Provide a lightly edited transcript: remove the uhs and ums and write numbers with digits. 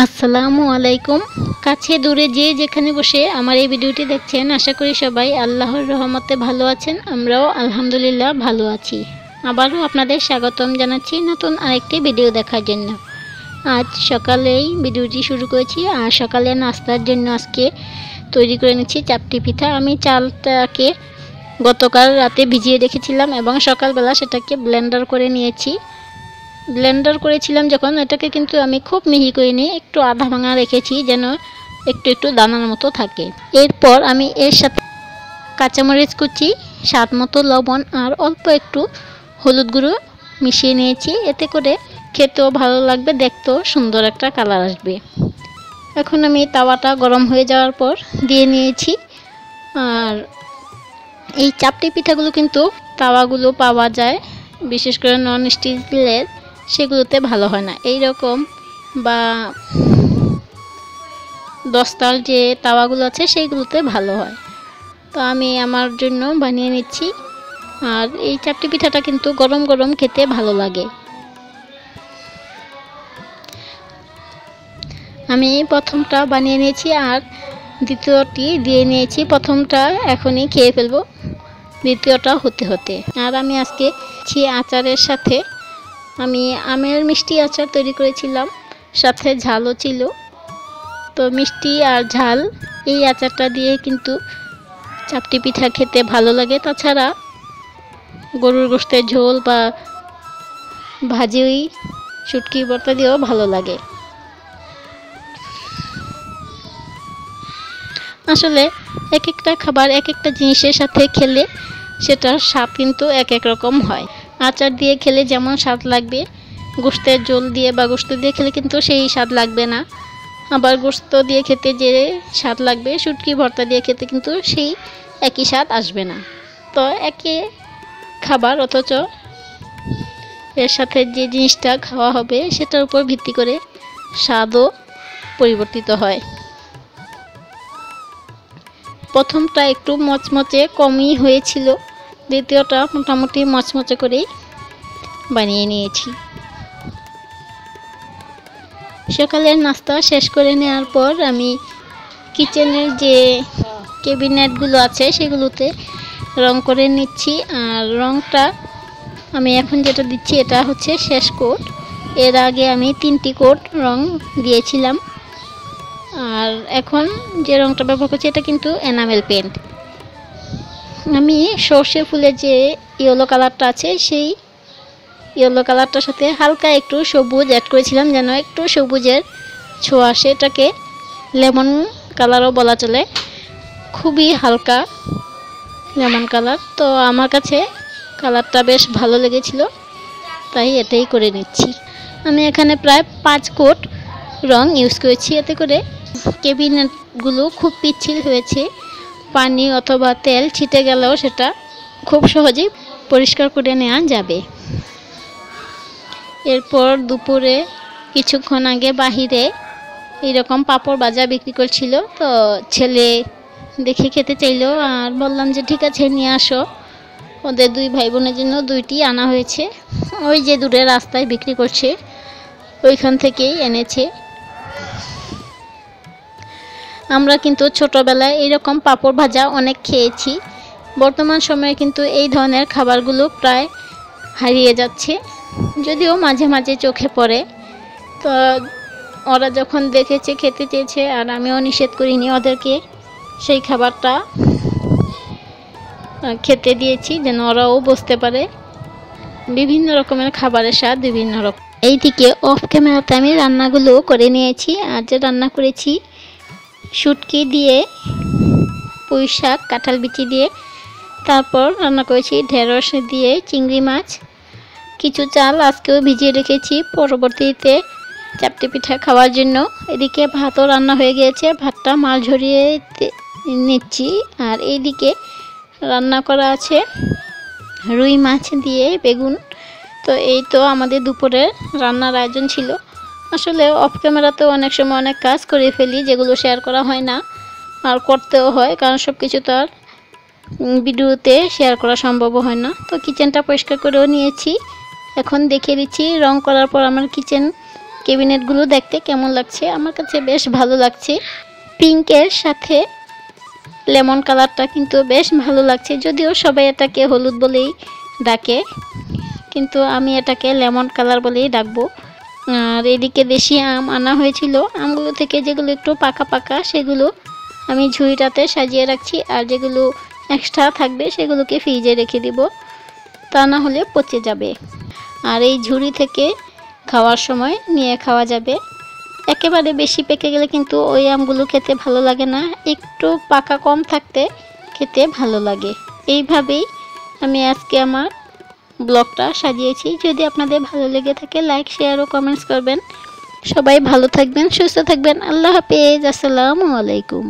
আসসালামু আলাইকুম। কাছে দূরে যে যেখানে বসে আমার এই ভিডিওটি দেখছেন, আশা করি সবাই আল্লাহর রহমতে ভালো আছেন। আমরাও আলহামদুলিল্লাহ ভালো আছি। আবারও আপনাদের স্বাগতম জানাচ্ছি নতুন আরেকটি ভিডিও দেখার জন্য। আজ সকালেই ভিডিওটি শুরু করেছি। আর সকালে নাস্তার জন্য আজকে তৈরি করে নিচ্ছি চাপটি পিঠা। আমি চালটাকে গতকাল রাতে ভিজিয়ে রেখেছিলাম এবং সকালবেলা সেটাকে ব্লেন্ডার করে নিয়েছি। ব্লেন্ডার করেছিলাম যখন, এটাকে কিন্তু আমি খুব মিহি করে নিয়ে একটু আধা ভাঙা রেখেছি যেন একটু একটু দানার মতো থাকে। এরপর আমি এর সাথে কাঁচামরিচ কুচি, স্বাদ মতো লবণ আর অল্প একটু হলুদ গুঁড়ো মিশিয়ে নিয়েছি। এতে করে খেতেও ভালো লাগবে, দেখতেও সুন্দর একটা কালার আসবে। এখন আমি তাওয়াটা গরম হয়ে যাওয়ার পর দিয়ে নিয়েছি। আর এই চাপটি পিঠাগুলো কিন্তু তাওয়াগুলো পাওয়া যায়, বিশেষ করে নন স্টিলের, সেগুলোতে ভালো হয় না। এই রকম বা দস্তার যে তাওয়াগুলো আছে সেইগুলোতে ভালো হয়। তো আমি আমার জন্য বানিয়ে নিচ্ছি। আর এই চাপটি পিঠাটা কিন্তু গরম গরম খেতে ভালো লাগে। আমি প্রথমটা বানিয়ে নিয়েছি আর দ্বিতীয়টি দিয়ে নিয়েছি। প্রথমটা এখনই খেয়ে ফেলবো, দ্বিতীয়টা হতে হতে। আর আমি আজকে আচারের সাথে আমি আমের মিষ্টি আচার তৈরি করেছিলাম, সাথে ঝালও ছিল। তো মিষ্টি আর ঝাল এই আচারটা দিয়ে কিন্তু চাপটি পিঠা খেতে ভালো লাগে। তাছাড়া গরুর গোশতের ঝোল বা ভাজি, শুটকি ভর্তা দিয়েও ভালো লাগে। আসলে এক একটা খাবার এক একটা জিনিসের সাথে খেলে সেটার স্বাদ কিন্তু এক এক রকম হয়। আচার দিয়ে খেলে যেমন স্বাদ লাগবে, গোশতের ঝোল দিয়ে বা গোশত দিয়ে খেলে কিন্তু সেই স্বাদ লাগবে না। আবার গোশত দিয়ে খেতে যে স্বাদ লাগবে, শুটকি ভর্তা দিয়ে খেতে কিন্তু সেই একই স্বাদ আসবে না। তো একই খাবার অথচ এর সাথে যে জিনিসটা খাওয়া হবে সেটার উপর ভিত্তি করে স্বাদও পরিবর্তিত হয়। প্রথমটা একটু মচমচে কমই হয়েছিল, দ্বিতীয়টা মোটামুটি মচমচে করেই বানিয়ে নিয়েছি। সকালের নাস্তা শেষ করে নেওয়ার পর আমি কিচেনের যে ক্যাবিনেটগুলো আছে সেগুলোতে রং করে নিচ্ছি। আর রংটা আমি এখন যেটা দিচ্ছি এটা হচ্ছে শেষ কোট। এর আগে আমি 3টি কোট রং দিয়েছিলাম। আর এখন যে রংটা ব্যবহার করছি এটা কিন্তু এনামেল পেন্ট। আমি সর্ষে ফুলের যে ইয়েলো কালারটা আছে সেই ইয়েলো কালারটার সাথে হালকা একটু সবুজ অ্যাড করেছিলাম যেন একটু সবুজের ছোঁয়া আসে। এটাকে লেমন কালারও বলা চলে, খুবই হালকা লেমন কালার। তো আমার কাছে কালারটা বেশ ভালো লেগেছিল, তাই এটাই করে নিচ্ছি। আমি এখানে প্রায় 5 কোট রং ইউজ করেছি। এতে করে ক্যাবিনেটগুলো খুব পিচ্ছিল হয়েছে, পানি অথবা তেল ছিটে গেলেও সেটা খুব সহজেই পরিষ্কার করে নেওয়া যাবে। এরপর দুপুরে কিছুক্ষণ আগে বাহিরে এইরকম পাঁপড় ভাজা বিক্রি করছিল, তো ছেলে দেখে খেতে চাইলো আর বললাম যে ঠিক আছে নিয়ে আসো। ওদের 2 ভাই বোনের জন্য 2টি আনা হয়েছে। ওই যে দূরে রাস্তায় বিক্রি করছে ওইখান থেকেই এনেছে। আমরা কিন্তু ছোটবেলায় এইরকম পাঁপড় ভাজা অনেক খেয়েছি। বর্তমান সময়ে কিন্তু এই ধরনের খাবারগুলো প্রায় হারিয়ে যাচ্ছে, যদিও মাঝে মাঝে চোখে পড়ে। তো ওরা যখন দেখেছে খেতে চেয়েছে আর আমিও নিষেধ করিনি ওদেরকে, সেই খাবারটা খেতে দিয়েছি যেন ওরাও বুঝতে পারে বিভিন্ন রকমের খাবারের স্বাদ বিভিন্ন রকম। এইদিকে অফ ক্যামেরাতে আমি রান্নাগুলো করে নিয়েছি। আর যে রান্না করেছি শুটকি দিয়ে, পুঁই শাক, কাঁঠাল বিচি দিয়ে, তারপর রান্না করেছি ঢেঁড়স দিয়ে চিংড়ি মাছ। কিছু চাল আজকেও ভিজিয়ে রেখেছি পরবর্তীতে চাপটি পিঠা খাওয়ার জন্য। এদিকে ভাতও রান্না হয়ে গিয়েছে, ভাতটা মাল ঝরিয়ে নিচ্ছি। আর এইদিকে রান্না করা আছে রুই মাছ দিয়ে বেগুন। তো এই তো আমাদের দুপুরের রান্নার আয়োজন ছিল। আসলে অফ ক্যামেরাতেও অনেক সময় অনেক কাজ করে ফেলি যেগুলো শেয়ার করা হয় না, আর করতেও হয়, কারণ সব কিছু তো আর ভিডিওতে শেয়ার করা সম্ভব হয় না। তো কিচেনটা পরিষ্কার করেও নিয়েছি। এখন দেখিয়ে দিচ্ছি রং করার পর আমার কিচেন ক্যাবিনেটগুলো দেখতে কেমন লাগছে, আমার কাছে বেশ ভালো লাগছে। পিঙ্কের সাথে লেমন কালারটা কিন্তু বেশ ভালো লাগছে, যদিও সবাই এটাকে হলুদ বলেই ডাকে, কিন্তু আমি এটাকে লেমন কালার বলেই ডাকবো। আর এদিকে দেশি আম আনা হয়েছিল, আমগুলো থেকে যেগুলো একটু পাকা পাকা সেগুলো আমি ঝুড়িটাতে সাজিয়ে রাখছি, আর যেগুলো এক্সট্রা থাকবে সেগুলোকে ফ্রিজে রেখে দিব, তা না হলে পচে যাবে। আর এই ঝুড়ি থেকে খাওয়ার সময় নিয়ে খাওয়া যাবে। একেবারে বেশি পেকে গেলে কিন্তু ওই আমগুলো খেতে ভালো লাগে না, একটু পাকা কম থাকতে খেতে ভালো লাগে। এইভাবেই আমি আজকে আমার ব্লগটা সাজিয়েছি। যদি আপনাদের ভালো লেগে থাকে লাইক, শেয়ার ও কমেন্টস করবেন। সবাই ভালো থাকবেন, সুস্থ থাকবেন। আল্লাহ হাফেজ, আসসালামু আলাইকুম।